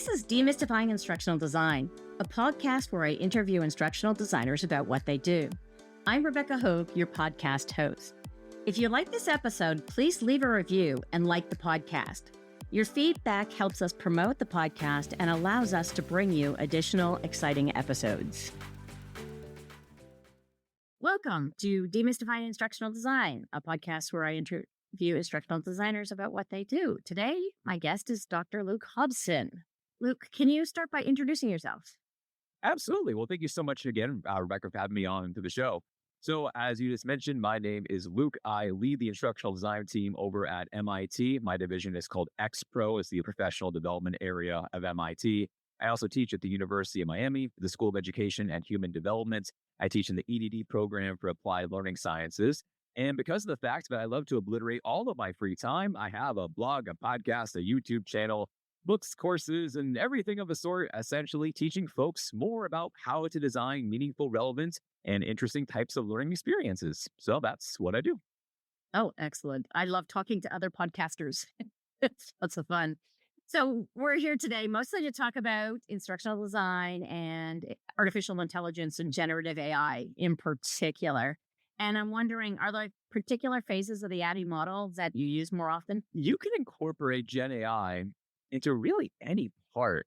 This is Demystifying Instructional Design, a podcast where I interview instructional designers about what they do. I'm Rebecca Hogue, your podcast host. If you like this episode, please leave a review and like the podcast. Your feedback helps us promote the podcast and allows us to bring you additional exciting episodes. Welcome to Demystifying Instructional Design, a podcast where I interview instructional designers about what they do. Today, my guest is Dr. Luke Hobson. Luke, can you start by introducing yourself? Absolutely. Well, thank you so much again, Rebecca, for having me on to the show. So as you just mentioned, my name is Luke. I lead the instructional design team over at MIT. My division is called XPro. It's the professional development area of MIT. I also teach at the University of Miami, the School of Education and Human Development. I teach in the ADDIE program for applied learning sciences. And because of the fact that I love to obliterate all of my free time, I have a blog, a podcast, a YouTube channel, books, courses, and everything of the sort, essentially teaching folks more about how to design meaningful, relevant, and interesting types of learning experiences. So that's what I do. Oh, excellent. I love talking to other podcasters. It's lots of fun. So we're here today mostly to talk about instructional design and artificial intelligence and generative AI in particular. And I'm wondering, are there particular phases of the ADDIE model that you use more often? You can incorporate Gen AI into really any part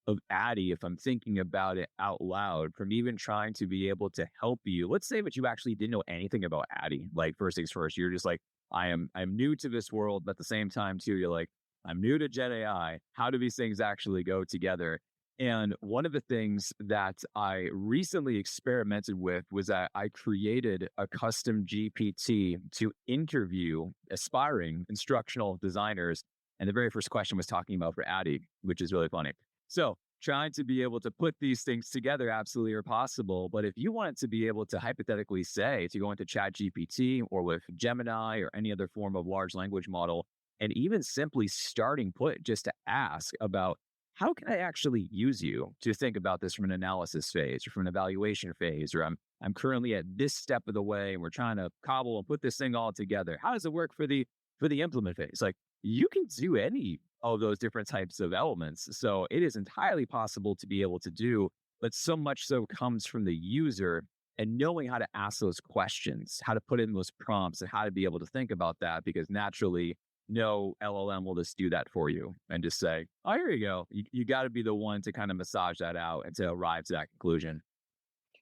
of ADDIE if I'm thinking about it out loud, from even trying to be able to help you. Let's say that you actually didn't know anything about ADDIE. Like, first things first, you're just like, I'm new to this world, but at the same time too, you're like, I'm new to Gen AI. How do these things actually go together? And one of the things that I recently experimented with was that I created a custom GPT to interview aspiring instructional designers. And the very first question was talking about for ADDIE, which is really funny. So trying to be able to put these things together absolutely are possible. But if you wanted to be able to hypothetically say, to go into ChatGPT or with Gemini or any other form of large language model, and even simply starting put just to ask about, how can I actually use you to think about this from an analysis phase or from an evaluation phase, or I'm currently at this step of the way and we're trying to cobble and put this thing all together. How does it work for the implement phase? Like, you can do any of those different types of elements. So it is entirely possible to be able to do, but so much so comes from the user and knowing how to ask those questions, how to put in those prompts, and how to be able to think about that, because naturally, no LLM will just do that for you and just say, oh, here you go. You got to be the one to kind of massage that out and to arrive to that conclusion.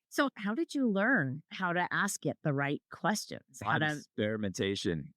So how did you learn how to ask it the right questions? Experimentation.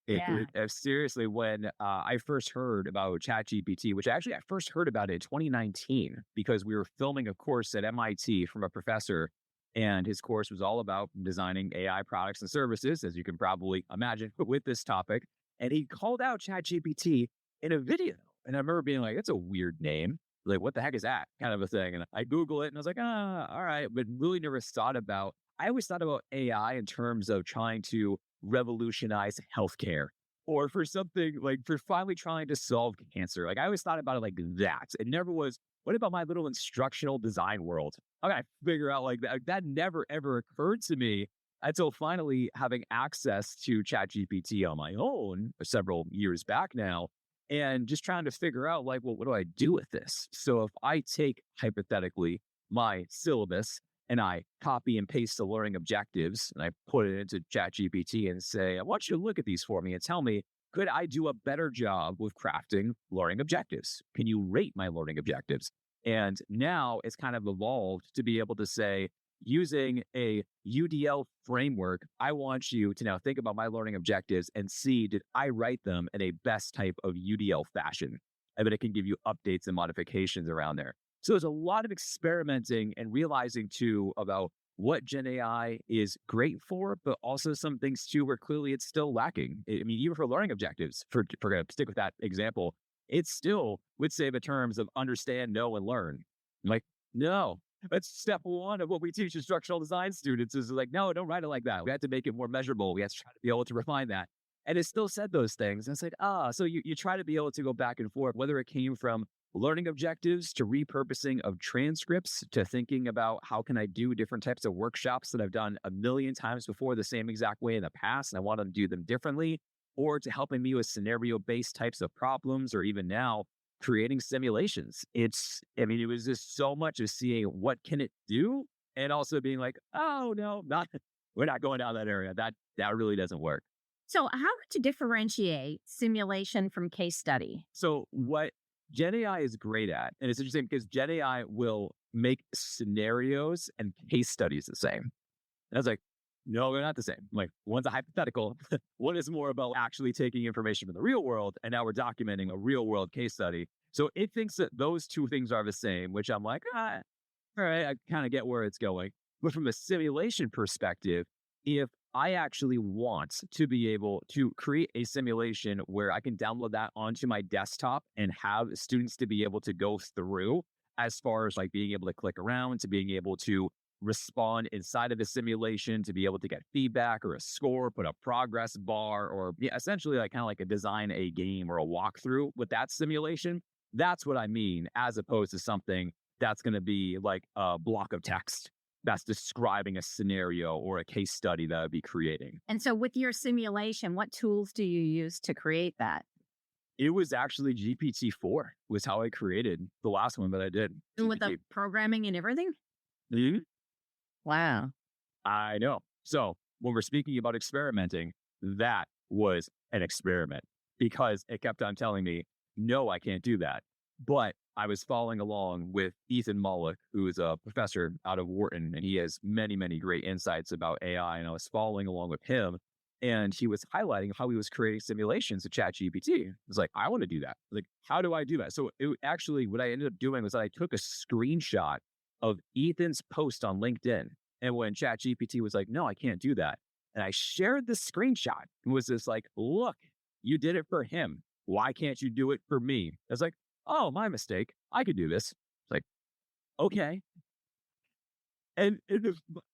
Seriously, when I first heard about ChatGPT, which actually I first heard about it in 2019, because we were filming a course at MIT from a professor, and his course was all about designing AI products and services, as you can probably imagine with this topic. And he called out ChatGPT in a video. And I remember being like, that's a weird name. Like, what the heck is that kind of a thing? And I Google it and I was like, all right. But really never thought about, I always thought about AI in terms of trying to revolutionize healthcare, or for something like for finally trying to solve cancer. Like, I always thought about it like that. It never was, what about my little instructional design world? I gotta figure out like that. That never ever occurred to me until finally having access to ChatGPT on my own several years back now, and just trying to figure out like, well, what do I do with this? So if I take hypothetically my syllabus and I copy and paste the learning objectives and I put it into ChatGPT and say, I want you to look at these for me and tell me, could I do a better job with crafting learning objectives? Can you rate my learning objectives? And now it's kind of evolved to be able to say, using a UDL framework, I want you to now think about my learning objectives and see, did I write them in a best type of UDL fashion? And then it can give you updates and modifications around there. So there's a lot of experimenting and realizing too about what Gen AI is great for, but also some things too where clearly it's still lacking. I mean, even for learning objectives, for going to stick with that example, it still would say the terms of understand, know, and learn. Like, no. That's step one of what we teach instructional design students is like, no, don't write it like that. We have to make it more measurable. We have to try to be able to refine that. And it still said those things. And it's like, so you try to be able to go back and forth, whether it came from learning objectives to repurposing of transcripts to thinking about how can I do different types of workshops that I've done a million times before the same exact way in the past, and I want to do them differently, or to helping me with scenario-based types of problems, or even now creating simulations. It was just so much of seeing what can it do and also being like, oh no, not we're not going down that area. That really doesn't work. So, how would you differentiate simulation from case study? So what Gen AI is great at, and it's interesting because Gen AI will make scenarios and case studies the same. And I was like, no, they're not the same. I'm like, one's a hypothetical. One is more about actually taking information from the real world, and now we're documenting a real world case study. So it thinks that those two things are the same, which I'm like, all right, I kind of get where it's going. But from a simulation perspective, if I actually want to be able to create a simulation where I can download that onto my desktop and have students to be able to go through as far as like being able to click around, to being able to respond inside of the simulation, to be able to get feedback or a score, put a progress bar, or essentially like kind of like a design a game or a walkthrough with that simulation. That's what I mean, as opposed to something that's going to be like a block of text that's describing a scenario or a case study that I'd be creating. And so, with your simulation, what tools do you use to create that? It was actually GPT-4 was how I created the last one that I did. And with the programming and everything? Mhm. Wow. I know. So when we're speaking about experimenting, that was an experiment because it kept on telling me, no, I can't do that. But I was following along with Ethan Mollick, who is a professor out of Wharton, and he has many, many great insights about AI. And I was following along with him, and he was highlighting how he was creating simulations of ChatGPT. I was like, I want to do that. Like, how do I do that? So it actually, what I ended up doing was I took a screenshot of Ethan's post on LinkedIn. And when ChatGPT was like, no, I can't do that. And I shared the screenshot and was just like, look, you did it for him. Why can't you do it for me? I was like, oh, my mistake. I could do this. It's like, okay. And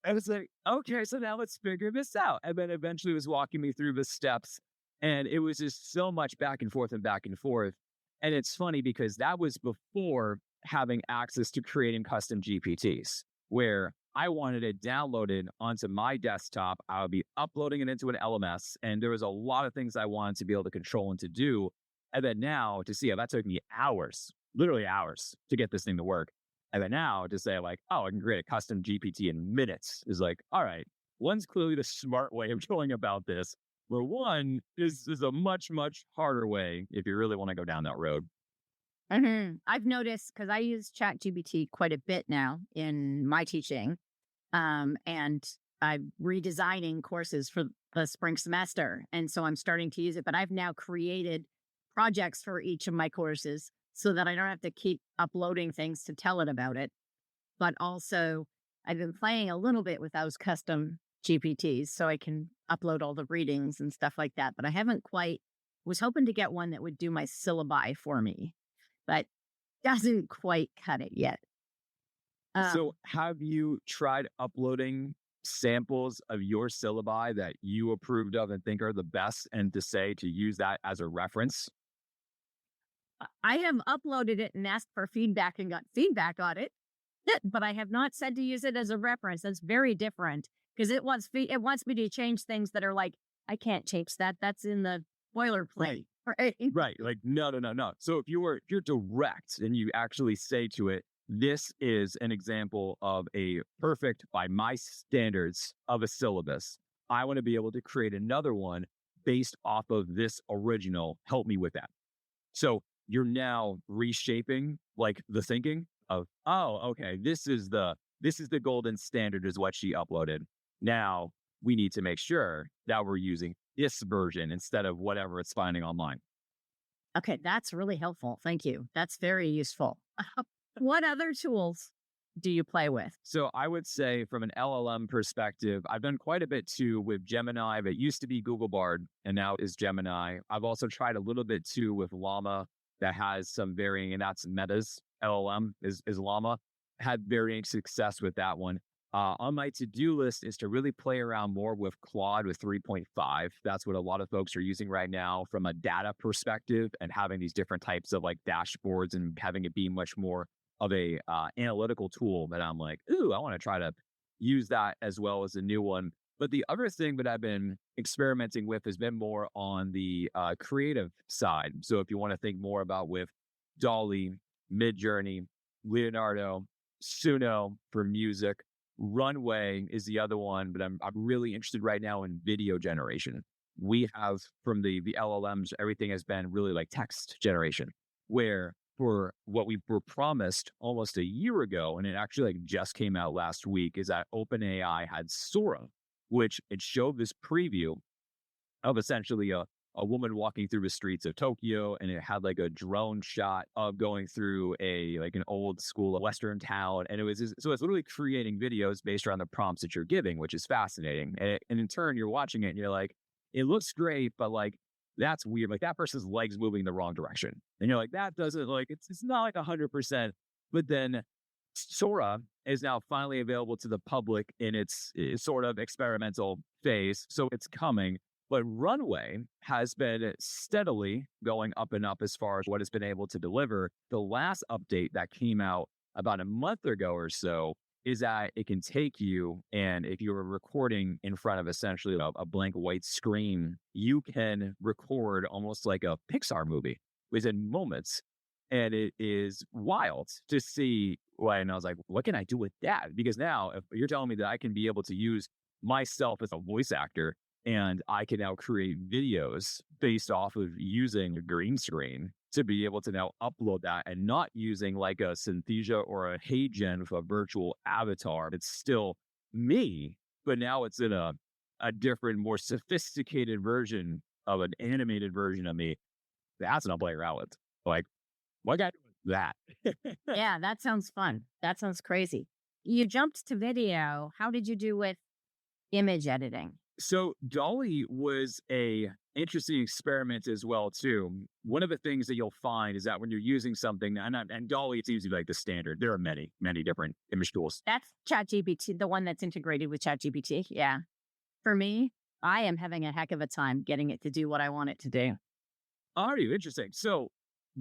I was like, okay, so now let's figure this out. And then eventually was walking me through the steps. And it was just so much back and forth and back and forth. And it's funny because that was before having access to creating custom GPTs, where I wanted it downloaded onto my desktop. I would be uploading it into an LMS. And there was a lot of things I wanted to be able to control and to do. And then now to see how that took me hours, literally hours to get this thing to work. And then now to say like, oh, I can create a custom GPT in minutes is like, all right, one's clearly the smart way of going about this, where one is a much, much harder way if you really want to go down that road. I've noticed because I use ChatGPT quite a bit now in my teaching, and I'm redesigning courses for the spring semester. And so I'm starting to use it, but I've now created projects for each of my courses so that I don't have to keep uploading things to tell it about it. But also, I've been playing a little bit with those custom GPTs so I can upload all the readings and stuff like that. But I haven't quite, was hoping to get one that would do my syllabi for me, but doesn't quite cut it yet. So have you tried uploading samples of your syllabi that you approved of and think are the best and to say to use that as a reference? I have uploaded it and asked for feedback and got feedback on it, but I have not said to use it as a reference. That's very different because it wants me to change things that are like, I can't change that. That's in the boilerplate. Right. Right. Like, no. So if you're direct and you actually say to it, this is an example of a perfect, by my standards, of a syllabus. I want to be able to create another one based off of this original. Help me with that. So you're now reshaping like the thinking of, oh, okay, this is the golden standard is what she uploaded. Now we need to make sure that we're using this version instead of whatever it's finding online. Okay, that's really helpful. Thank you. That's very useful. What other tools do you play with? So I would say from an LLM perspective, I've done quite a bit too with Gemini. That used to be Google Bard and now is Gemini. I've also tried a little bit too with Llama that has some varying, and that's Meta's LLM is Llama. Had varying success with that one. On my to-do list is to really play around more with Claude with 3.5. That's what a lot of folks are using right now from a data perspective and having these different types of like dashboards and having it be much more of a analytical tool that I'm like, ooh, I want to try to use that as well as a new one. But the other thing that I've been experimenting with has been more on the creative side. So if you want to think more about with DALL-E, Midjourney, Leonardo, Suno for music. Runway is the other one, but I'm really interested right now in video generation. We have from the LLMs, everything has been really like text generation, where for what we were promised almost a year ago, and it actually like just came out last week, is that OpenAI had Sora, which it showed this preview of essentially a woman walking through the streets of Tokyo, and it had like a drone shot of going through an old school Western town. And so it's literally creating videos based around the prompts that you're giving, which is fascinating. And in turn, you're watching it and you're like, it looks great, but like, that's weird. Like that person's legs moving the wrong direction. And you're like, that doesn't like, it's not like 100%. But then Sora is now finally available to the public in its sort of experimental phase. So it's coming. But Runway has been steadily going up and up as far as what it's been able to deliver. The last update that came out about a month ago or so is that it can take you, and if you were recording in front of essentially a blank white screen, you can record almost like a Pixar movie within moments. And it is wild to see. And I was like, what can I do with that? Because now if you're telling me that I can be able to use myself as a voice actor, and I can now create videos based off of using a green screen to be able to now upload that, and not using like a Synthesia or a HeyGen for a virtual avatar. It's still me, but now it's in a different, more sophisticated version of an animated version of me. That's what I'm playing around with. Like, what got that? Yeah, that sounds fun. That sounds crazy. You jumped to video. How did you do with image editing? So DALL-E was a interesting experiment as well too. One of the things that you'll find is that when you're using something, and DALL-E seems to be like the standard. There are many different image tools. That's ChatGPT, the one that's integrated with ChatGPT. Yeah. For me, I am having a heck of a time getting it to do what I want it to do. Are you? Interesting. So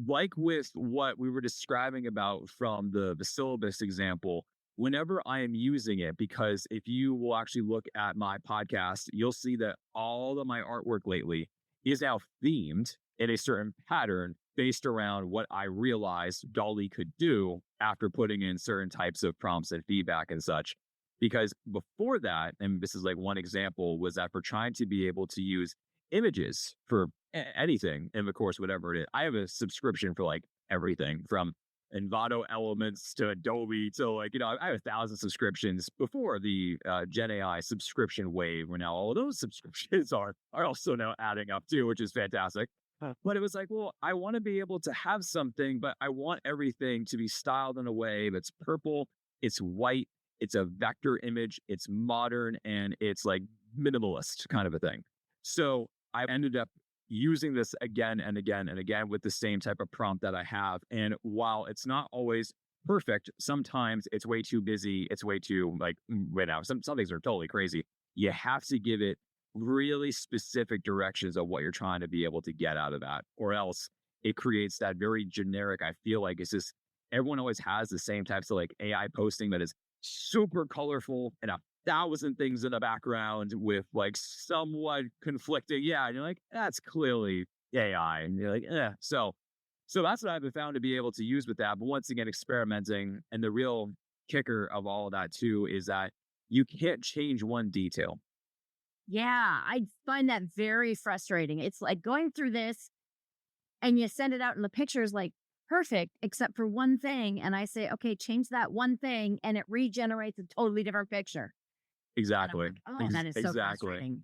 like with what we were describing about from the syllabus example, whenever I am using it, because if you will actually look at my podcast, you'll see that all of my artwork lately is now themed in a certain pattern based around what I realized DALL-E could do after putting in certain types of prompts and feedback and such. Because before that, and this is like one example, was that for trying to be able to use images for anything in the course, whatever it is, I have a subscription for like everything from Envato Elements to Adobe to I have 1,000 subscriptions before the Gen AI subscription wave, where now all of those subscriptions are also now adding up too, which is fantastic. But it was like, well, I want to be able to have something, but I want everything to be styled in a way that's purple, it's white, it's a vector image, it's modern, and it's like minimalist kind of a thing. So I ended up using this again and again and again with the same type of prompt that I have. And while it's not always perfect, sometimes it's way too busy. It's way too right now. Some things are totally crazy. You have to give it really specific directions of what you're trying to be able to get out of that, or else it creates that very generic. I feel like it's just everyone always has the same types of like AI posting that is super colorful and 1,000 things in the background with like somewhat conflicting. Yeah. And you're like, that's clearly AI. And you're like, So that's what I've been found to be able to use with that. But once again, experimenting. And the real kicker of all of that too is that you can't change one detail. Yeah. I find that very frustrating. It's like going through this and you send it out and the picture is like perfect, except for one thing. And I say, okay, change that one thing. And it regenerates a totally different picture. Exactly. Like, oh, that is so frustrating.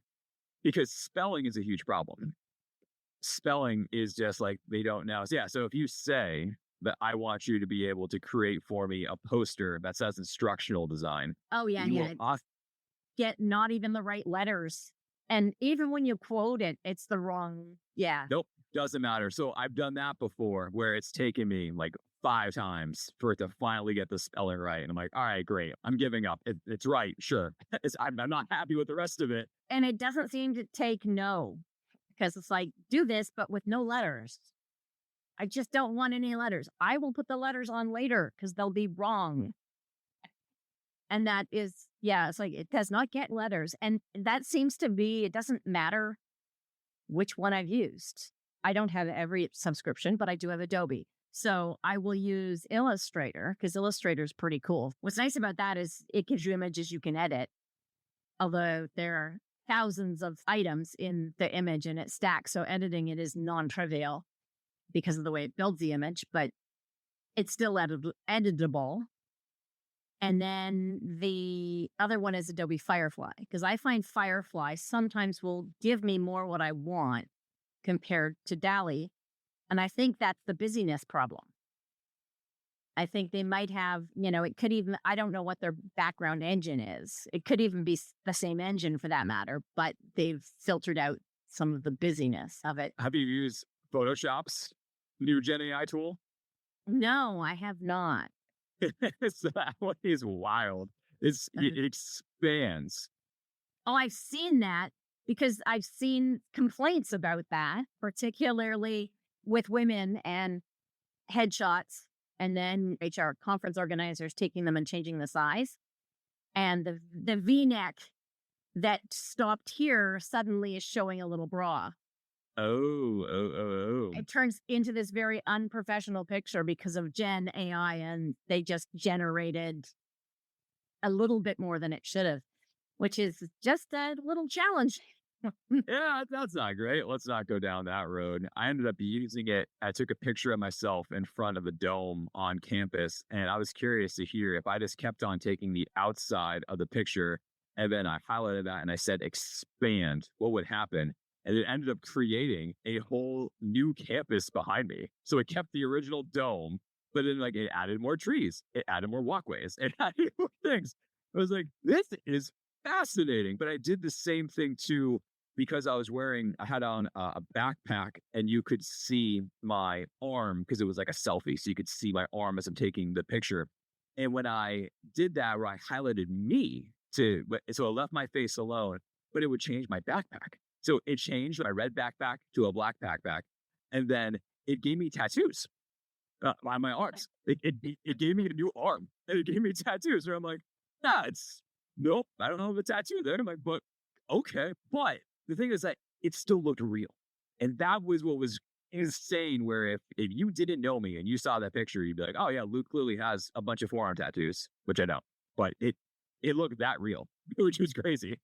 Because spelling is a huge problem. Spelling is just like they don't know. So, yeah. So if you say that I want you to be able to create for me a poster that says instructional design. Oh, yeah. Get not even the right letters. And even when you quote it, it's the wrong. Yeah. Nope. Doesn't matter. So I've done that before where it's taken me like 5 times for it to finally get the spelling right. And I'm like, all right, great. I'm giving up. It's right. Sure. I'm not happy with the rest of it. And it doesn't seem to take no, because it's like, do this, but with no letters. I just don't want any letters. I will put the letters on later because they'll be wrong. And that is, it's like, it does not get letters. And that seems to be, it doesn't matter which one I've used. I don't have every subscription, but I do have Adobe. So I will use Illustrator because Illustrator is pretty cool. What's nice about that is it gives you images you can edit, although there are thousands of items in the image and it stacks. So editing it is non-trivial because of the way it builds the image, but it's still editable. And then the other one is Adobe Firefly, because I find Firefly sometimes will give me more what I want compared to DALL-E. And I think that's the busyness problem. I think they might have, it could even, I don't know what their background engine is. It could even be the same engine for that matter, but they've filtered out some of the busyness of it. Have you used Photoshop's new Gen AI tool? No, I have not. So that one is wild. It expands. Oh, I've seen that because I've seen complaints about that, particularly with women and headshots, and then HR conference organizers taking them and changing the size. And the V-neck that stopped here suddenly is showing a little bra. Oh. It turns into this very unprofessional picture because of Gen AI, and they just generated a little bit more than it should have, which is just a little challenge. Yeah, that's not great. Let's not go down that road. I ended up using it. I took a picture of myself in front of a dome on campus, and I was curious to hear if I just kept on taking the outside of the picture and then I highlighted that and I said expand, what would happen? And it ended up creating a whole new campus behind me. So it kept the original dome, but then it added more trees, it added more walkways, it added more things. I was like, this is fascinating. But I did the same thing too because I had on a backpack and you could see my arm because it was like a selfie. So you could see my arm as I'm taking the picture. And when I did that, where I highlighted me so I left my face alone, but it would change my backpack. So it changed my red backpack to a black backpack. And then it gave me tattoos on my arms. It gave me a new arm and it gave me tattoos. And I'm like, nope, I don't have a tattoo there. I'm like, but okay. But the thing is that it still looked real. And that was what was insane. Where if you didn't know me and you saw that picture, you'd be like, oh yeah, Luke clearly has a bunch of forearm tattoos, which I don't. But it looked that real, which was crazy.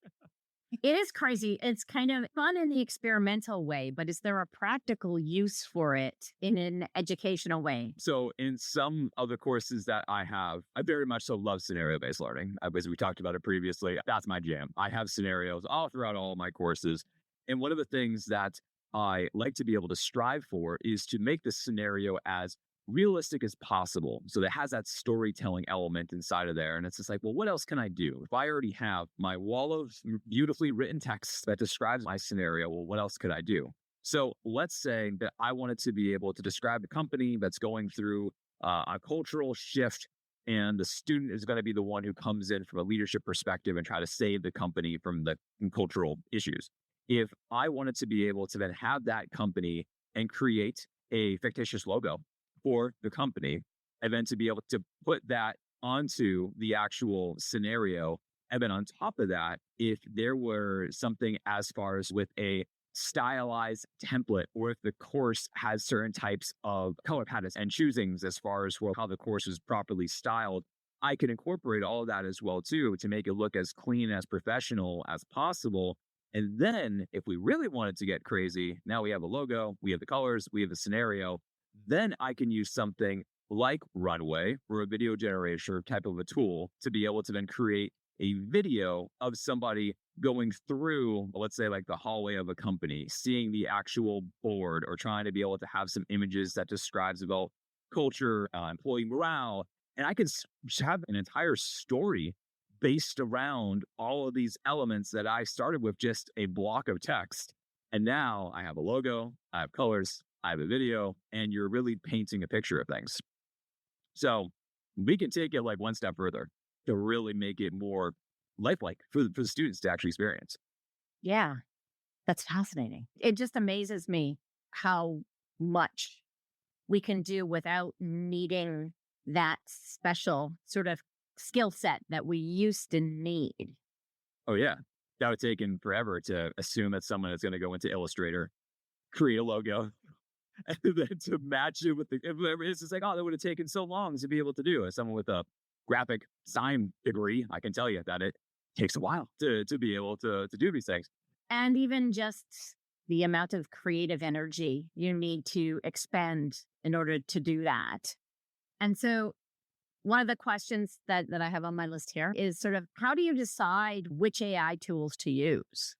It is crazy. It's kind of fun in the experimental way, but is there a practical use for it in an educational way? So in some of the courses that I have, I very much so love scenario-based learning. As we talked about it previously, that's my jam. I have scenarios all throughout all of my courses. And one of the things that I like to be able to strive for is to make the scenario as realistic as possible. So that has that storytelling element inside of there. And it's just like, well, what else can I do? If I already have my wall of beautifully written text that describes my scenario, well, what else could I do? So let's say that I wanted to be able to describe a company that's going through a cultural shift, and the student is going to be the one who comes in from a leadership perspective and try to save the company from the cultural issues. If I wanted to be able to then have that company and create a fictitious logo for the company, and then to be able to put that onto the actual scenario. And then on top of that, if there were something as far as with a stylized template, or if the course has certain types of color patterns and choosings as far as how the course is properly styled, I can incorporate all of that as well too to make it look as clean, as professional as possible. And then if we really wanted to get crazy, now we have a logo, we have the colors, we have the scenario. Then I can use something like Runway or a video generator type of a tool to be able to then create a video of somebody going through, let's say, like the hallway of a company, seeing the actual board, or trying to be able to have some images that describes about culture, employee morale. And I can have an entire story based around all of these elements that I started with just a block of text. And now I have a logo, I have colors, I have a video, and you're really painting a picture of things. So we can take it like one step further to really make it more lifelike for the students to actually experience. Yeah, that's fascinating. It just amazes me how much we can do without needing that special sort of skill set that we used to need. Oh, yeah. That would take forever to assume that someone is going to go into Illustrator, create a logo, and then to match it with it's just like, oh, that would have taken so long to be able to do. As someone with a graphic design degree, I can tell you that it takes a while to be able to do these things. And even just the amount of creative energy you need to expend in order to do that. And so one of the questions that I have on my list here is sort of how do you decide which AI tools to use?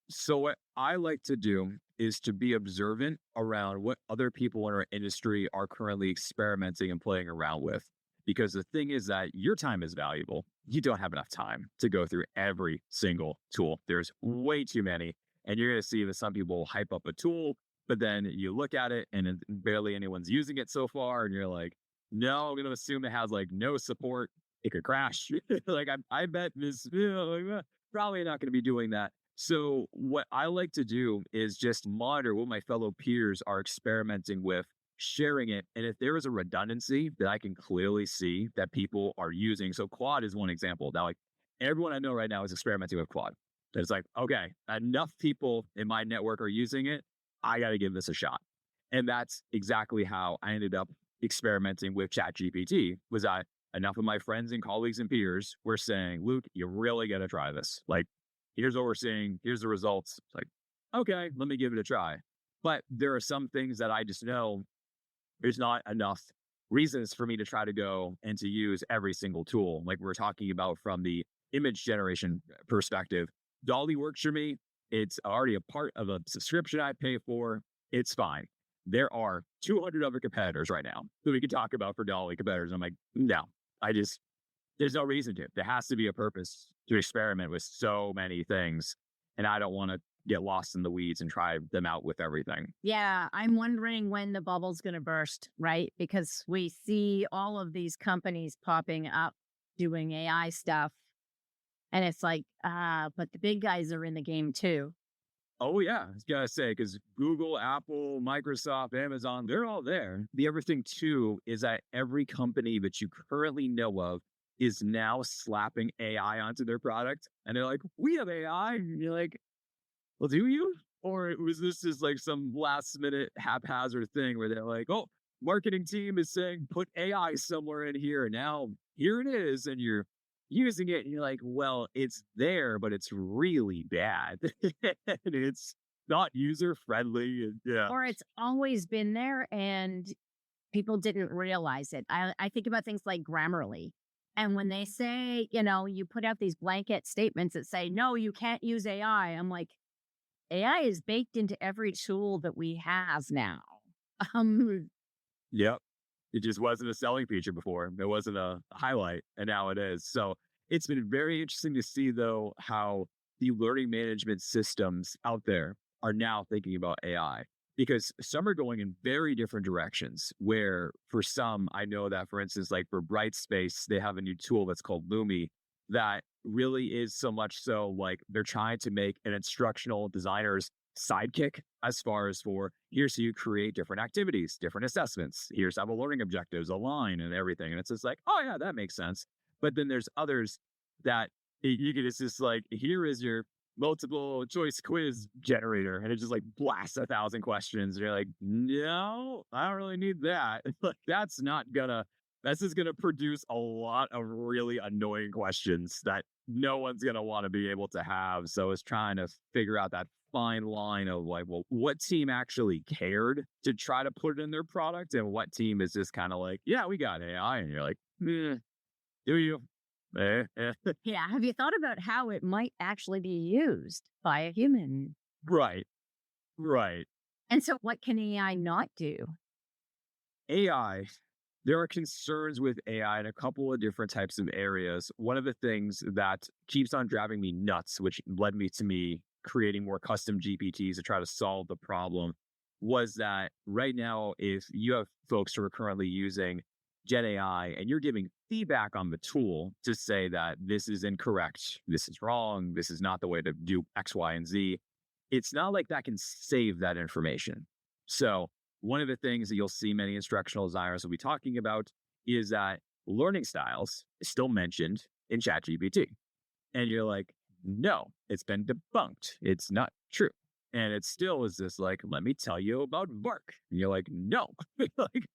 So what I like to do is to be observant around what other people in our industry are currently experimenting and playing around with. Because the thing is that your time is valuable. You don't have enough time to go through every single tool. There's way too many. And you're going to see that some people hype up a tool, but then you look at it and barely anyone's using it so far. And you're like, no, I'm going to assume it has like no support. It could crash. Like, I bet this, probably not going to be doing that. So what I like to do is just monitor what my fellow peers are experimenting with, sharing it. And if there is a redundancy that I can clearly see that people are using. So Quad is one example. Now, like everyone I know right now is experimenting with Quad. It's like, okay, enough people in my network are using it. I got to give this a shot. And that's exactly how I ended up experimenting with ChatGPT. Was that enough of my friends and colleagues and peers were saying, Luke, you really got to try this. Like, here's what we're seeing. Here's the results. It's like, okay, let me give it a try. But there are some things that I just know there's not enough reasons for me to try to go and to use every single tool. Like we're talking about from the image generation perspective. Dolly works for me. It's already a part of a subscription I pay for. It's fine. There are 200 other competitors right now that we could talk about for Dolly competitors. I'm like, no, there's no reason to. There has to be a purpose to experiment with so many things. And I don't want to get lost in the weeds and try them out with everything. Yeah, I'm wondering when the bubble's going to burst, right? Because we see all of these companies popping up doing AI stuff. And it's like, but the big guys are in the game too. Oh, yeah. I was going to say, because Google, Apple, Microsoft, Amazon, they're all there. The other thing, too, is that every company that you currently know of is now slapping AI onto their product. And they're like, we have AI. And you're like, well, do you? Or was this just like some last minute haphazard thing where they're like, oh, marketing team is saying put AI somewhere in here. And now here it is. And you're using it and you're like, well, it's there, but it's really bad. And it's not user friendly. And yeah. Or it's always been there and people didn't realize it. I think about things like Grammarly. And when they say, you put out these blanket statements that say, no, you can't use AI. I'm like, AI is baked into every tool that we have now. Yep. It just wasn't a selling feature before. It wasn't a highlight, and now it is. So it's been very interesting to see, though, how the learning management systems out there are now thinking about AI because some are going in very different directions. Where for some, I know that, for instance, like for Brightspace, they have a new tool that's called Lumi that really is so much so like they're trying to make an instructional designer's sidekick as far as for here's how you create different activities, different assessments. Here's how the learning objectives align and everything. And it's just like, oh yeah, that makes sense. But then there's others that you can, it's just like, here is your multiple choice quiz generator. And it just like blasts 1,000 questions. And you're like, no, I don't really need that. Like, that's just gonna produce a lot of really annoying questions that no one's gonna want to be able to have. So it's trying to figure out that fine line of like, well, what team actually cared to try to put it in their product, and what team is just kind of like, yeah, we got AI, and you're like, do you? Yeah. Have you thought about how it might actually be used by a human? Right, right. And so, what can AI not do? AI. There are concerns with AI in a couple of different types of areas. One of the things that keeps on driving me nuts, which led me to me creating more custom GPTs to try to solve the problem, was that right now, if you have folks who are currently using Gen AI and you're giving feedback on the tool to say that this is incorrect, this is wrong, this is not the way to do X, Y, and Z, it's not like that can save that information. So one of the things that you'll see many instructional designers will be talking about is that learning styles is still mentioned in ChatGPT. And you're like, no, it's been debunked. It's not true. And it still is this like, let me tell you about bark. And you're like, no, like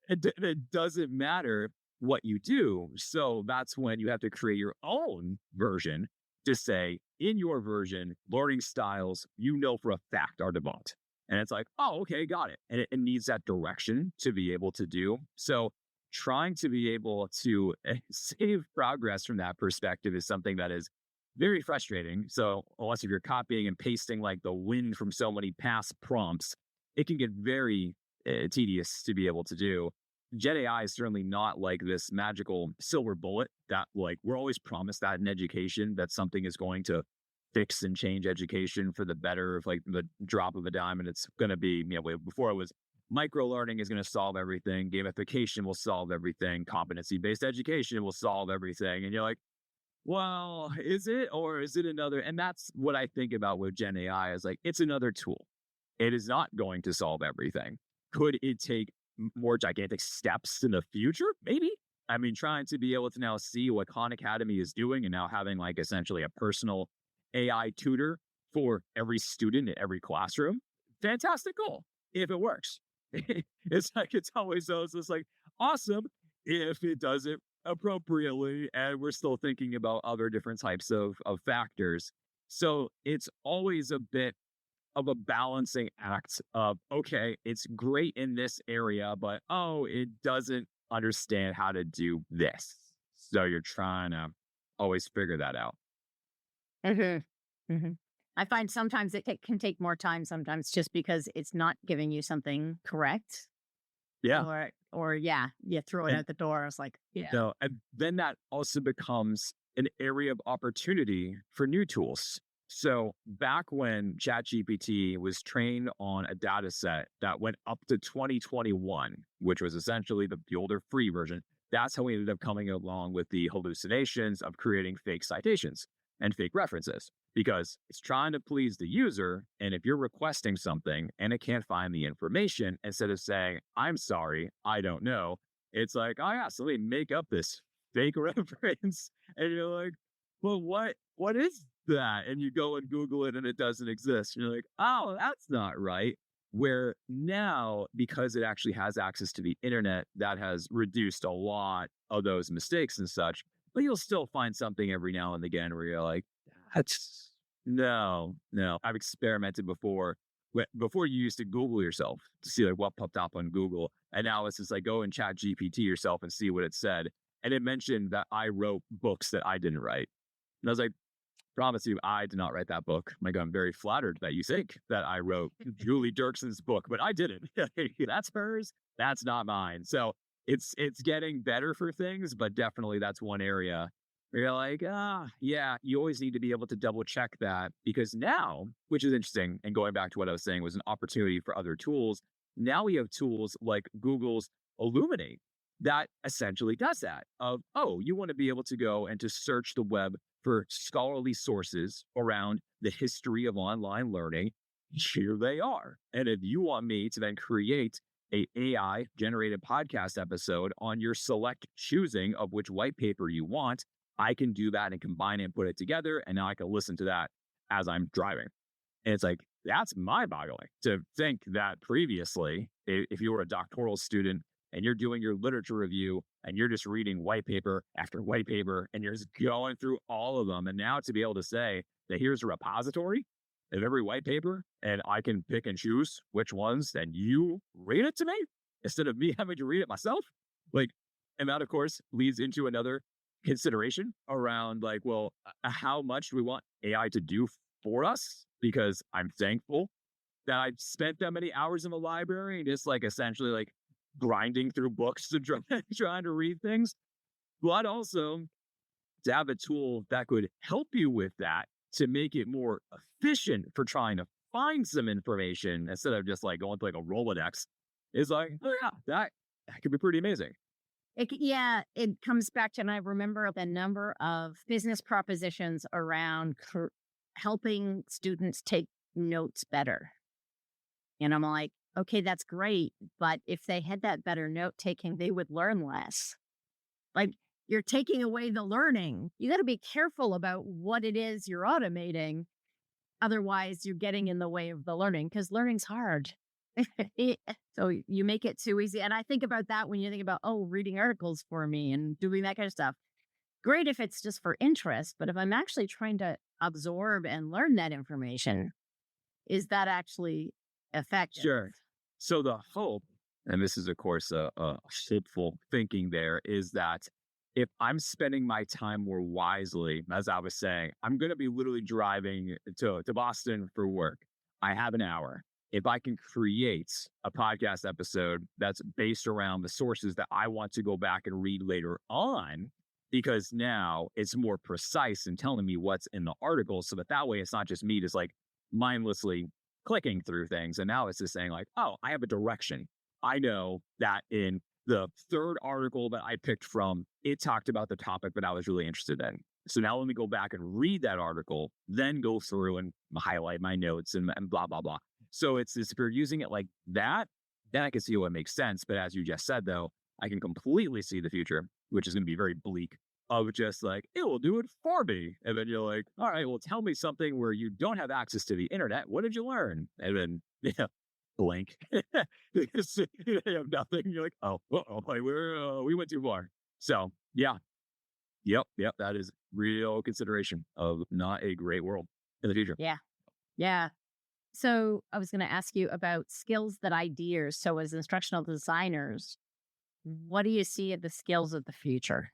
it doesn't matter what you do. So that's when you have to create your own version to say, in your version, learning styles, for a fact are debunked. And it's like, oh, okay, got it. And it needs that direction to be able to do. So trying to be able to save progress from that perspective is something that is very frustrating. So unless if you're copying and pasting like the wind from so many past prompts, it can get very tedious to be able to do. Gen AI is certainly not like this magical silver bullet that like we're always promised that in education, that something is going to fix and change education for the better of like the drop of a dime. And it's going to be, before it was micro learning is going to solve everything. Gamification will solve everything. Competency based education will solve everything. And you're like, well, is it, or is it another? And that's what I think about with Gen AI is like, it's another tool. It is not going to solve everything. Could it take more gigantic steps in the future? Maybe. I mean, trying to be able to now see what Khan Academy is doing and now having like essentially a personal AI tutor for every student in every classroom. Fantastic goal if it works. It's like, it's always those, it's like awesome if it does it appropriately. And we're still thinking about other different types of factors. So it's always a bit of a balancing act of, okay, it's great in this area, but oh, it doesn't understand how to do this. So you're trying to always figure that out. Hmm. I find sometimes can take more time sometimes just because it's not giving you something correct. Yeah. Or yeah, you throw it out the door. I was like, yeah. No, and then that also becomes an area of opportunity for new tools. So back when ChatGPT was trained on a data set that went up to 2021, which was essentially the older free version, that's how we ended up coming along with the hallucinations of creating fake citations and fake references, because it's trying to please the user. And if you're requesting something and it can't find the information, instead of saying, I'm sorry, I don't know, it's like, oh yeah, so let me make up this fake reference. And you're like, well, what is that? And you go and Google it and it doesn't exist. And you're like, oh, that's not right. Where now, because it actually has access to the internet, that has reduced a lot of those mistakes and such. But you'll still find something every now and again where you're like, that's no. I've experimented before. Before you used to Google yourself to see like what popped up on Google. And now it's just like go and chat GPT yourself and see what it said. And it mentioned that I wrote books that I didn't write. And I was like, promise you, I did not write that book. My God, I'm very flattered that you think that I wrote Julie Dirkson's book, but I didn't. That's hers. That's not mine. So it's getting better for things, but definitely that's one area where you're like, yeah, you always need to be able to double check that, because now, which is interesting, and going back to what I was saying was an opportunity for other tools. Now we have tools like Google's Illuminate that essentially does that of, oh, you want to be able to go and to search the web for scholarly sources around the history of online learning. Here they are. And if you want me to then create a AI generated podcast episode on your select choosing of which white paper you want, I can do that and combine it and put it together. And now I can listen to that as I'm driving. And it's like, that's mind boggling to think that previously, if you were a doctoral student and you're doing your literature review and you're just reading white paper after white paper and you're just going through all of them. And now to be able to say that here's a repository of every white paper and I can pick and choose which ones and you read it to me instead of me having to read it myself. Like, and that of course leads into another consideration around like, well, how much do we want AI to do for us? Because I'm thankful that I spent that many hours in the library and just like essentially like grinding through books to trying to read things, but also to have a tool that could help you with that to make it more efficient for trying to find some information instead of just like going to like a Rolodex is like, oh yeah, that could be pretty amazing. It comes back to, and I remember the number of business propositions around helping students take notes better. And I'm like, okay, that's great. But if they had that better note taking, they would learn less. Like, you're taking away the learning. You got to be careful about what it is you're automating. Otherwise, you're getting in the way of the learning because learning's hard. So you make it too easy. And I think about that when you think about, oh, reading articles for me and doing that kind of stuff. Great if it's just for interest, but if I'm actually trying to absorb and learn that information, is that actually effective? Sure. So the hope, and this is of course a hopeful thinking there, is that if I'm spending my time more wisely, as I was saying, I'm going to be literally driving to Boston for work. I have an hour. If I can create a podcast episode that's based around the sources that I want to go back and read later on, because now it's more precise in telling me what's in the article, so that way it's not just me just like mindlessly clicking through things. And now it's just saying like, oh, I have a direction. I know that in the third article that I picked from, it talked about the topic that I was really interested in. So now let me go back and read that article, then go through and highlight my notes and blah, blah, blah. So it's this, if you're using it like that, then I can see what makes sense. But as you just said, though, I can completely see the future, which is going to be very bleak, of just like, it will do it for me. And then you're like, all right, well, tell me something where you don't have access to the internet. What did you learn? And then, yeah, blank. You have nothing. You're like, oh, like we went too far. So, yeah. Yep. That is real consideration of not a great world in the future. Yeah. Yeah. So I was going to ask you about skills that ideas. So as instructional designers, what do you see as the skills of the future?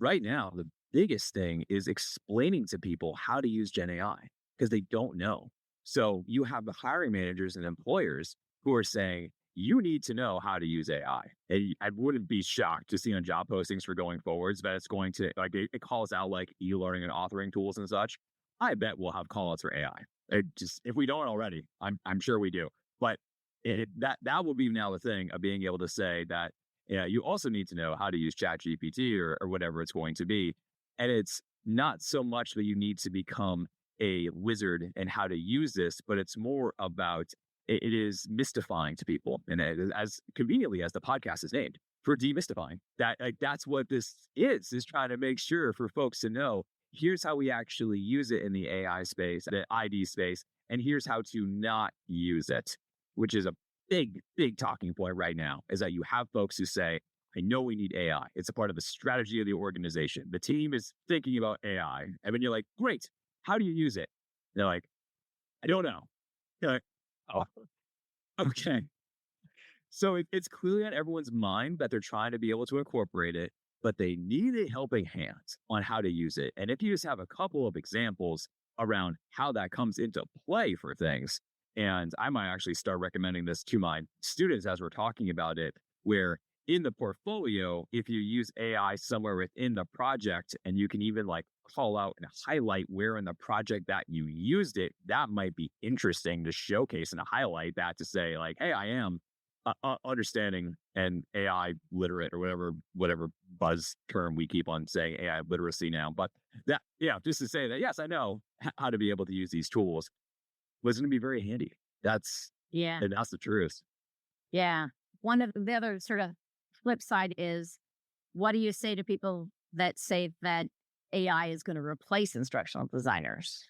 Right now, the biggest thing is explaining to people how to use Gen AI because they don't know. So you have the hiring managers and employers who are saying, you need to know how to use AI. And I wouldn't be shocked to see on job postings for going forwards that it's going to, like, it calls out like e-learning and authoring tools and such. I bet we'll have call outs for AI. It just, if we don't already, I'm sure we do. But that will be now a thing of being able to say that, yeah, you also need to know how to use ChatGPT or whatever it's going to be. And it's not so much that you need to become a wizard in how to use this, but it's more about it is mystifying to people. And it is, as conveniently as the podcast is named, for demystifying, that like that's what this is trying to make sure for folks to know, here's how we actually use it in the AI space, the ID space, and here's how to not use it, which is a big talking point right now, is that you have folks who say, I know we need AI. It's a part of the strategy of the organization. The team is thinking about AI. And then you're like, great, how do you use it? They're like, I don't know. You're like, oh, okay. So it's clearly on everyone's mind that they're trying to be able to incorporate it, but they need a helping hand on how to use it. And if you just have a couple of examples around how that comes into play for things, and I might actually start recommending this to my students as we're talking about it, where in the portfolio, if you use AI somewhere within the project and you can even like call out and highlight where in the project that you used it, that might be interesting to showcase and to highlight that, to say like, hey, I am understanding and AI literate, or whatever buzz term we keep on saying, AI literacy now. But that, yeah, just to say that, yes, I know how to be able to use these tools was going to be very handy. Yeah. And that's the truth. Yeah. One of the other sort of flip side is, what do you say to people that say that AI is going to replace instructional designers?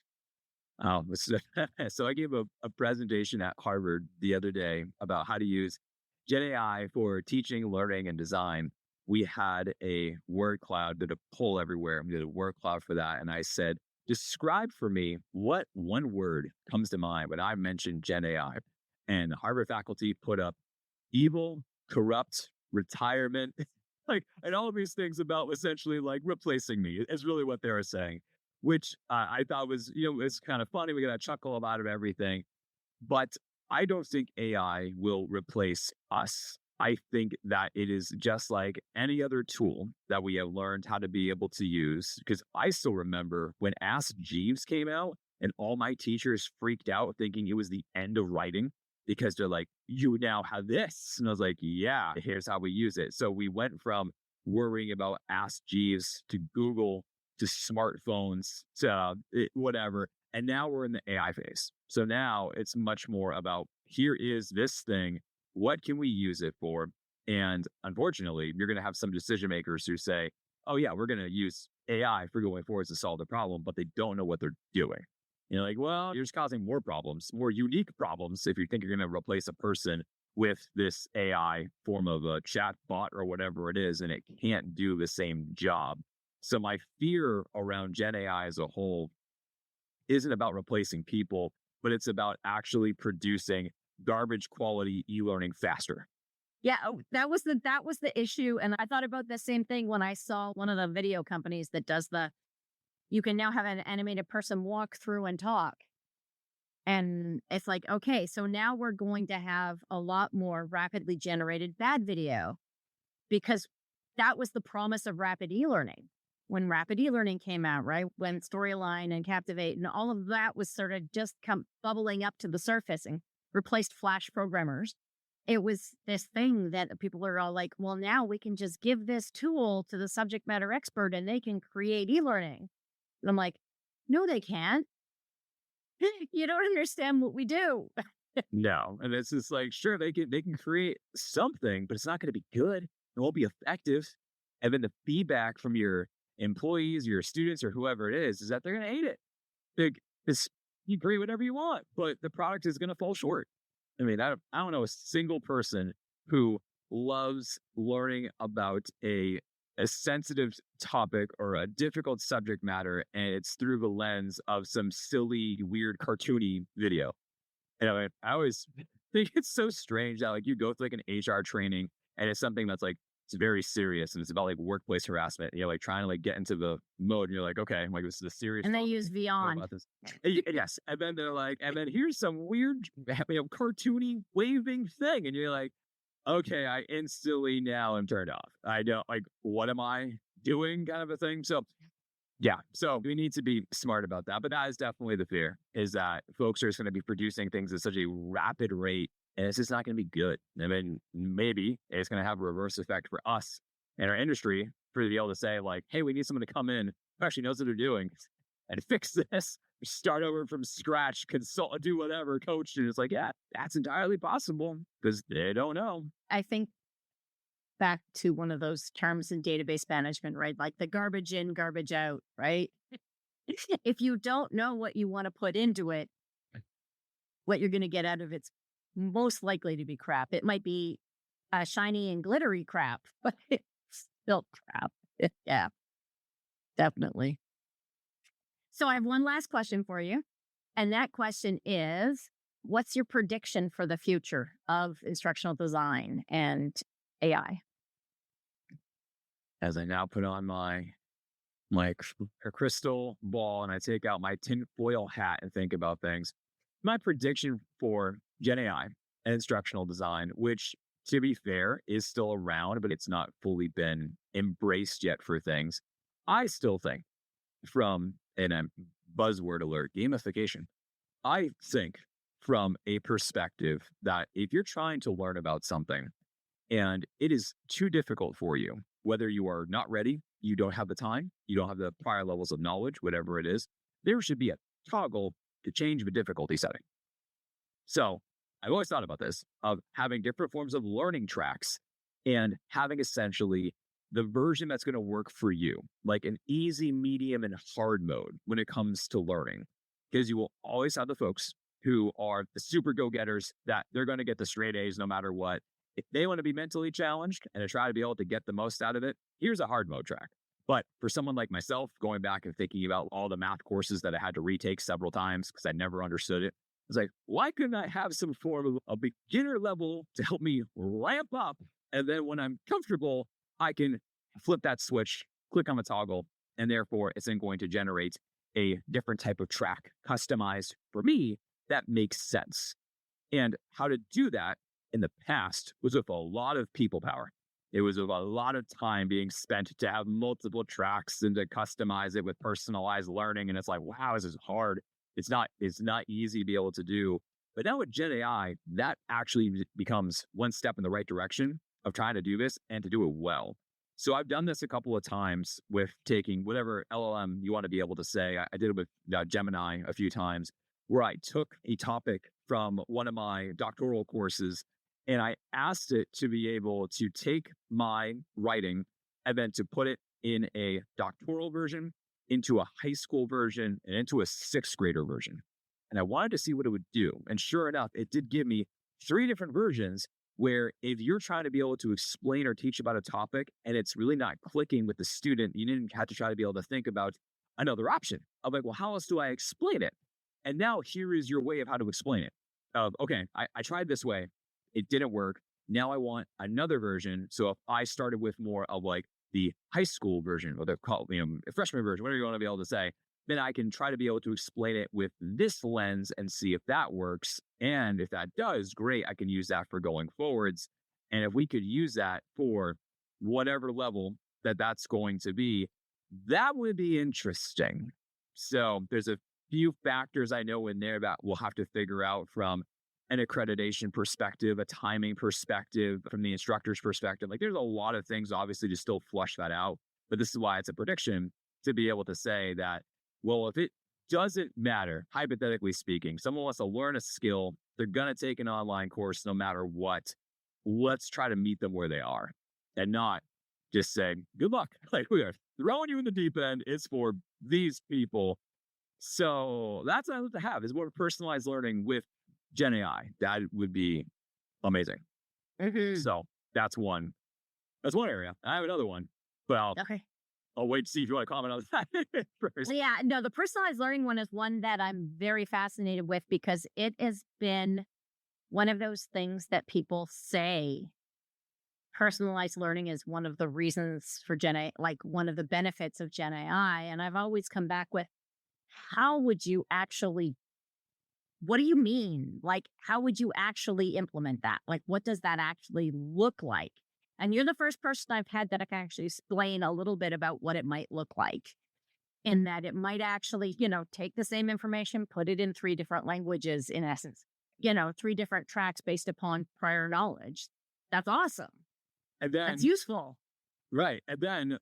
So I gave a presentation at Harvard the other day about how to use Gen AI for teaching, learning, and design. We had a word cloud, did a poll everywhere. We did a word cloud for that. And I said, describe for me what one word comes to mind when I mentioned Gen AI. And Harvard faculty put up evil, corrupt, retirement, like, and all of these things about essentially like replacing me is really what they were saying, which I thought was, it's kind of funny. We got a chuckle about it, everything. But I don't think AI will replace us. I think that it is just like any other tool that we have learned how to be able to use. Because I still remember when Ask Jeeves came out and all my teachers freaked out thinking it was the end of writing, because they're like, you now have this. And I was like, yeah, here's how we use it. So we went from worrying about Ask Jeeves to Google to smartphones to whatever. And now we're in the AI phase. So now it's much more about, here is this thing. What can we use it for? And unfortunately, you're going to have some decision makers who say, oh, yeah, we're going to use AI for going forward to solve the problem, but they don't know what they're doing. You're like, well, you're just causing more problems, more unique problems if you think you're going to replace a person with this AI form of a chat bot or whatever it is, and it can't do the same job. So my fear around Gen AI as a whole isn't about replacing people, but it's about actually producing garbage quality e-learning faster. Yeah, that was the issue. And I thought about the same thing when I saw one of the video companies that does you can now have an animated person walk through and talk. And it's like, okay, so now we're going to have a lot more rapidly generated bad video, because that was the promise of rapid e-learning. When rapid e-learning came out, right? When Storyline and Captivate and all of that was sort of just bubbling up to the surface and replaced Flash programmers. It was this thing that people are all like, well, now we can just give this tool to the subject matter expert and they can create e-learning. And I'm like, no, they can't. You don't understand what we do. No. And it's just like, sure, they can create something, but it's not going to be good. It won't be effective. And then the feedback from your employees, your students, or whoever it is that they're going to hate it. You create whatever you want, but the product is going to fall short. I mean, I don't know a single person who loves learning about a sensitive topic or a difficult subject matter, and it's through the lens of some silly, weird, cartoony video. And I always think it's so strange that like you go through like an HR training and it's something that's like it's very serious and it's about like workplace harassment. Like trying to like get into the mode, and you're like, okay, like this is a serious. And they use What Beyond. about this? Yes, and then they're like, and then here's some weird, cartoony waving thing, and you're like, okay, I instantly now am turned off. I don't like, what am I doing, kind of a thing. So yeah, so we need to be smart about that. But that is definitely the fear, is that folks are just going to be producing things at such a rapid rate, and it's just not going to be good. I mean, maybe it's going to have a reverse effect for us in our industry, for to be able to say like, hey, we need someone to come in who actually knows what they're doing and fix this, start over from scratch, consult, do whatever, coach. And it's like, yeah, that's entirely possible because they don't know. I think back to one of those terms in database management, right? Like the garbage in, garbage out, right? If you don't know what you want to put into it, what you're going to get out of it's most likely to be crap. It might be shiny and glittery crap, but it's still crap. Yeah, definitely. So I have one last question for you. And that question is, what's your prediction for the future of instructional design and AI? As I now put on my crystal ball and I take out my tinfoil hat and think about things, my prediction for Gen AI and instructional design, which to be fair is still around, but it's not fully been embraced yet for things. I still think from, and I'm buzzword alert, gamification. I think from a perspective that if you're trying to learn about something and it is too difficult for you, whether you are not ready, you don't have the time, you don't have the prior levels of knowledge, whatever it is, there should be a toggle to change the difficulty setting. So I've always thought about this, of having different forms of learning tracks and having essentially the version that's going to work for you, like an easy, medium, and hard mode when it comes to learning. Because you will always have the folks who are the super go-getters that they're going to get the straight A's no matter what. If they want to be mentally challenged and to try to be able to get the most out of it, here's a hard mode track. But for someone like myself, going back and thinking about all the math courses that I had to retake several times because I never understood it, I was like, why couldn't I have some form of a beginner level to help me ramp up? And then when I'm comfortable, I can flip that switch, click on the toggle, and therefore it's then going to generate a different type of track customized for me that makes sense. And how to do that in the past was with a lot of people power. It was with a lot of time being spent to have multiple tracks and to customize it with personalized learning. And it's like, wow, this is hard. It's not easy to be able to do. But now with Gen AI, that actually becomes one step in the right direction of trying to do this and to do it well. So I've done this a couple of times with taking whatever LLM you want to be able to say. I did it with Gemini a few times, where I took a topic from one of my doctoral courses and I asked it to be able to take my writing and then to put it in a doctoral version into a high school version and into a sixth grader version. And I wanted to see what it would do. And sure enough, it did give me 3 different versions where if you're trying to be able to explain or teach about a topic and it's really not clicking with the student, you didn't have to try to be able to think about another option of like, well, how else do I explain it? And now here is your way of how to explain it. Okay, I tried this way. It didn't work. Now I want another version. So if I started with more of like the high school version or the freshman version, whatever you want to be able to say, then I can try to be able to explain it with this lens and see if that works. And if that does, great, I can use that for going forwards. And if we could use that for whatever level that's going to be, that would be interesting. So there's a few factors I know in there that we'll have to figure out from an accreditation perspective, a timing perspective, from the instructor's perspective. Like there's a lot of things obviously to still flush that out. But this is why it's a prediction to be able to say that, well, if it doesn't matter, hypothetically speaking, someone wants to learn a skill, they're going to take an online course no matter what. Let's try to meet them where they are and not just say, good luck. Like we are throwing you in the deep end. It's for these people. So that's what I love to have is more personalized learning with Gen AI. That would be amazing. So that's one area. I have another one. Well, okay. I'll wait to see if you want to comment on that first. Yeah, no, the personalized learning one is one that I'm very fascinated with because it has been one of those things that people say personalized learning is one of the reasons for Gen AI, like one of the benefits of Gen AI. And I've always come back with, how would you actually, what do you mean? Like, how would you actually implement that? Like, what does that actually look like? And you're the first person I've had that I can actually explain a little bit about what it might look like. In that it might actually, take the same information, put it in 3 different languages, in essence, 3 different tracks based upon prior knowledge. That's awesome. And then that's useful. Right. And then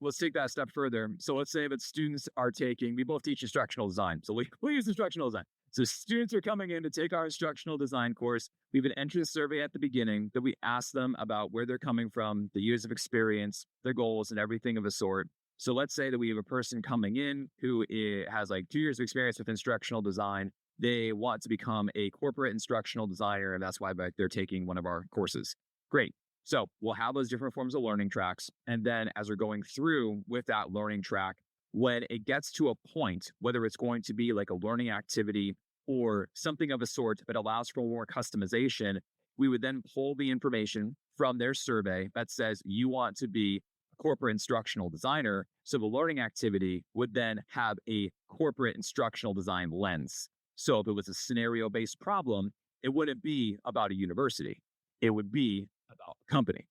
let's take that a step further. So let's say that students are we both teach instructional design. So we use instructional design. So students are coming in to take our instructional design course. We have an entrance survey at the beginning that we ask them about where they're coming from, the years of experience, their goals, and everything of a sort. So let's say that we have a person coming in who has like 2 years of experience with instructional design. They want to become a corporate instructional designer, and that's why they're taking one of our courses. Great. So we'll have those different forms of learning tracks. And then as we're going through with that learning track, when it gets to a point, whether it's going to be like a learning activity or something of a sort that allows for more customization, we would then pull the information from their survey that says you want to be a corporate instructional designer. So the learning activity would then have a corporate instructional design lens. So if it was a scenario-based problem, it wouldn't be about a university. It would be about a company.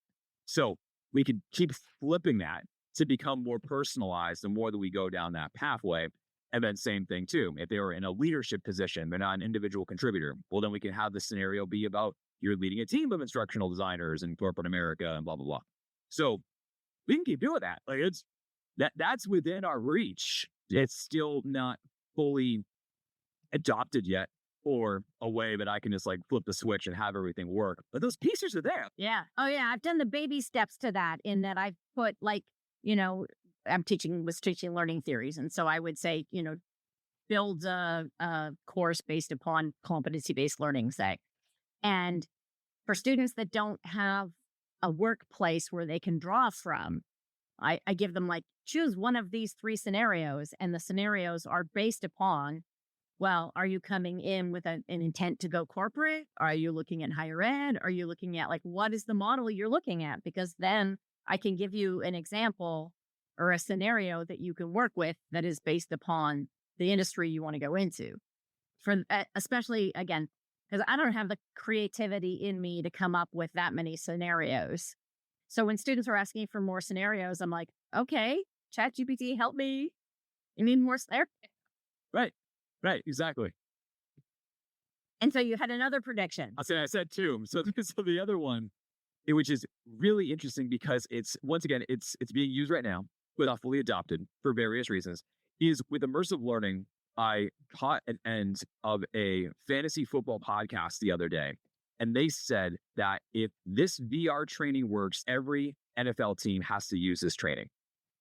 So we could keep flipping that to become more personalized the more that we go down that pathway. And then same thing too, if they were in a leadership position, they're not an individual contributor, well, then we can have the scenario be about you're leading a team of instructional designers in corporate America and blah, blah, blah. So we can keep doing that. Like that's within our reach. It's still not fully adopted yet, or a way that I can just like flip the switch and have everything work. But those pieces are there. Yeah. Oh yeah. I've done the baby steps to that in that I've put like, was teaching learning theories. And so I would say, build a course based upon competency-based learning, say. And for students that don't have a workplace where they can draw from, I give them like, choose one of these 3 scenarios. And the scenarios are based upon, well, are you coming in with an intent to go corporate? Are you looking at higher ed? Are you looking at like, what is the model you're looking at? Because then I can give you an example or a scenario that you can work with that is based upon the industry you want to go into. For especially, again, because I don't have the creativity in me to come up with that many scenarios. So when students are asking for more scenarios, I'm like, okay, ChatGPT, help me. You need more scenarios. Right, exactly. And so you had another prediction. I said 2. So the other one, which is really interesting because it's being used right now, but not fully adopted for various reasons, is with immersive learning. I caught an end of a fantasy football podcast the other day, and they said that if this VR training works, every NFL team has to use this training.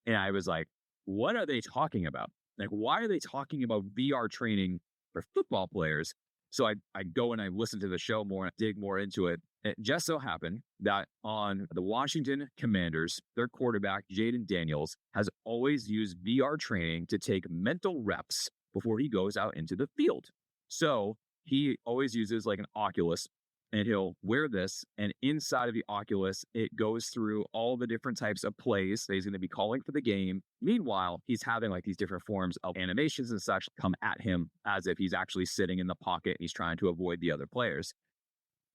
And I was like, what are they talking about? Like, why are they talking about VR training for football players? So I go and I listen to the show more and dig more into it. It just so happened that on the Washington Commanders, their quarterback, Jaden Daniels, has always used VR training to take mental reps before he goes out into the field. So he always uses like an Oculus, and he'll wear this, and inside of the Oculus, it goes through all the different types of plays that he's going to be calling for the game. Meanwhile, he's having like these different forms of animations and such come at him as if he's actually sitting in the pocket and he's trying to avoid the other players.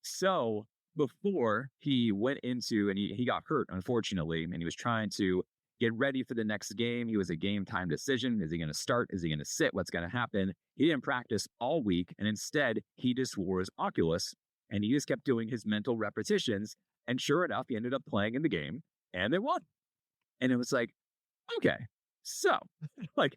So before he went into, and he got hurt, unfortunately, and he was trying to get ready for the next game. He was a game time decision. Is he going to start? Is he going to sit? What's going to happen? He didn't practice all week. And instead, he just wore his Oculus and he just kept doing his mental repetitions. And sure enough, he ended up playing in the game and they won. And it was like, okay, so like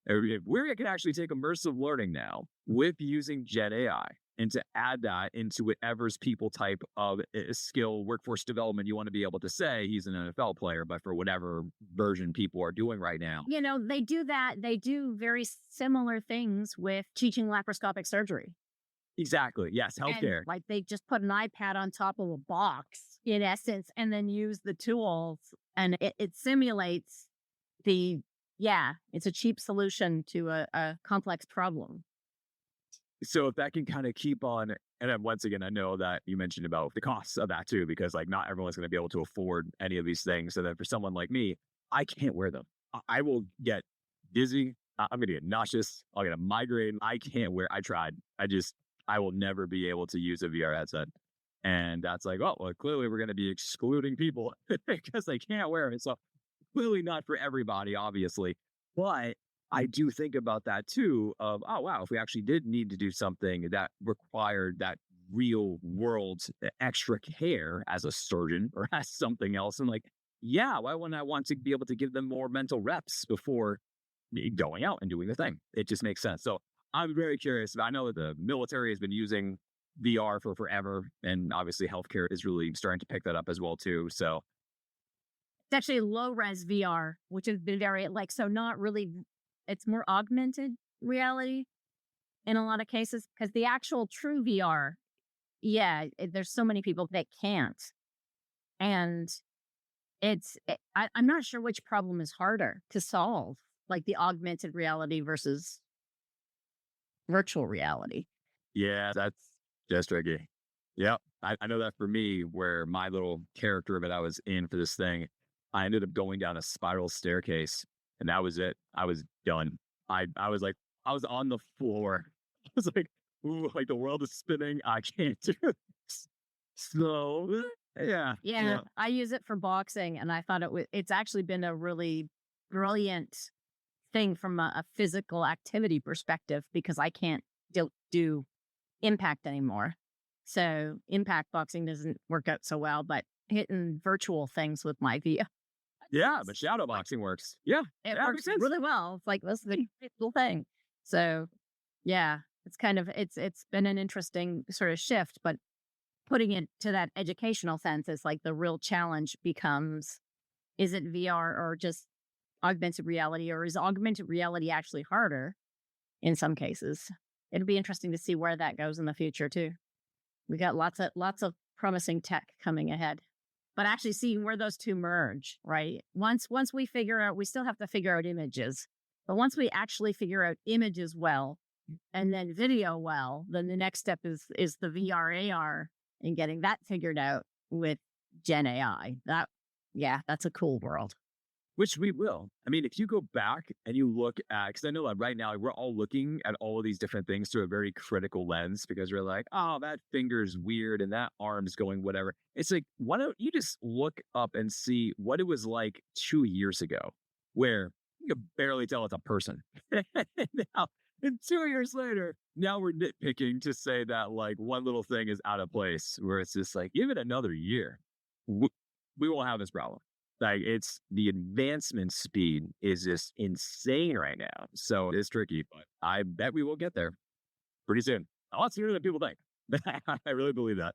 if we can actually take immersive learning now with using Gen AI and to add that into whatever's people type of skill workforce development you want to be able to say he's an NFL player, but for whatever version people are doing right now. You know, they do that. They do very similar things with teaching laparoscopic surgery. Exactly. Yes. Healthcare. And, like they just put an iPad on top of a box in essence, and then use the tools and it simulates it's a cheap solution to a complex problem. So if that can kind of keep on, and then once again, I know that you mentioned about the costs of that too, because like not everyone's going to be able to afford any of these things. So then for someone like me, I can't wear them. I will get dizzy. I'm going to get nauseous. I'll get a migraine. I can't wear. I tried. I will never be able to use a VR headset. And that's like, oh, well, clearly we're going to be excluding people because they can't wear it. So clearly not for everybody, obviously. But I do think about that too of, oh, wow, if we actually did need to do something that required that real world extra care as a surgeon or as something else, I'm like, yeah, why wouldn't I want to be able to give them more mental reps before going out and doing the thing? It just makes sense. So I'm very curious. I know that the military has been using VR for forever, and obviously healthcare is really starting to pick that up as well too. So it's actually low res VR, which has been very not really. It's more augmented reality in a lot of cases because the actual true VR, there's so many people that can't, and I'm not sure which problem is harder to solve, like the augmented reality versus virtual reality. Yeah, that's just tricky. Yep. I know that for me, where my little character that I was in for this thing, I ended up going down a spiral staircase and that was it. I was done. I was like, I was on the floor. I was like, ooh, like the world is spinning. I can't do this. So, yeah. I use it for boxing and I thought it's actually been a really brilliant thing from a physical activity perspective because I can't do impact anymore. So impact boxing doesn't work out so well, but hitting virtual things with my VR. Yeah, but shadow boxing works. Yeah, it works really well. It's like this is a cool thing. So yeah, it's kind of it's been an interesting sort of shift, but putting it to that educational sense is like the real challenge becomes: is it VR or just augmented reality, or is augmented reality actually harder in some cases? It'll be interesting to see where that goes in the future too. We got lots of promising tech coming ahead, but actually seeing where those two merge, right? Once we figure out, we still have to figure out images, but once we actually figure out images well, and then video well, then the next step is the VR AR and getting that figured out with Gen AI. That's a cool world. Which we will. I mean, if you go back and you look at, because I know that right now we're all looking at all of these different things through a very critical lens because we're like, oh, that finger's weird and that arm's going whatever. It's like, why don't you just look up and see what it was like 2 years ago, where you can barely tell it's a person. Now, and 2 years later, now we're nitpicking to say that like one little thing is out of place, where it's just like, give it another year. We won't have this problem. Like it's the advancement speed is just insane right now. So it's tricky, but I bet we will get there pretty soon. A lot sooner than people think. I really believe that.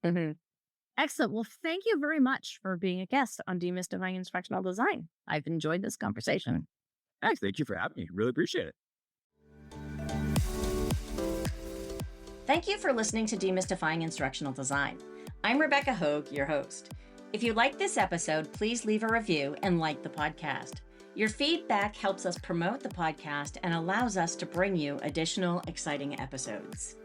Mm-hmm. Excellent. Well, thank you very much for being a guest on Demystifying Instructional Design. I've enjoyed this conversation. Thanks. Thank you for having me. Really appreciate it. Thank you for listening to Demystifying Instructional Design. I'm Rebecca Hogue, your host. If you liked this episode, please leave a review and like the podcast. Your feedback helps us promote the podcast and allows us to bring you additional exciting episodes.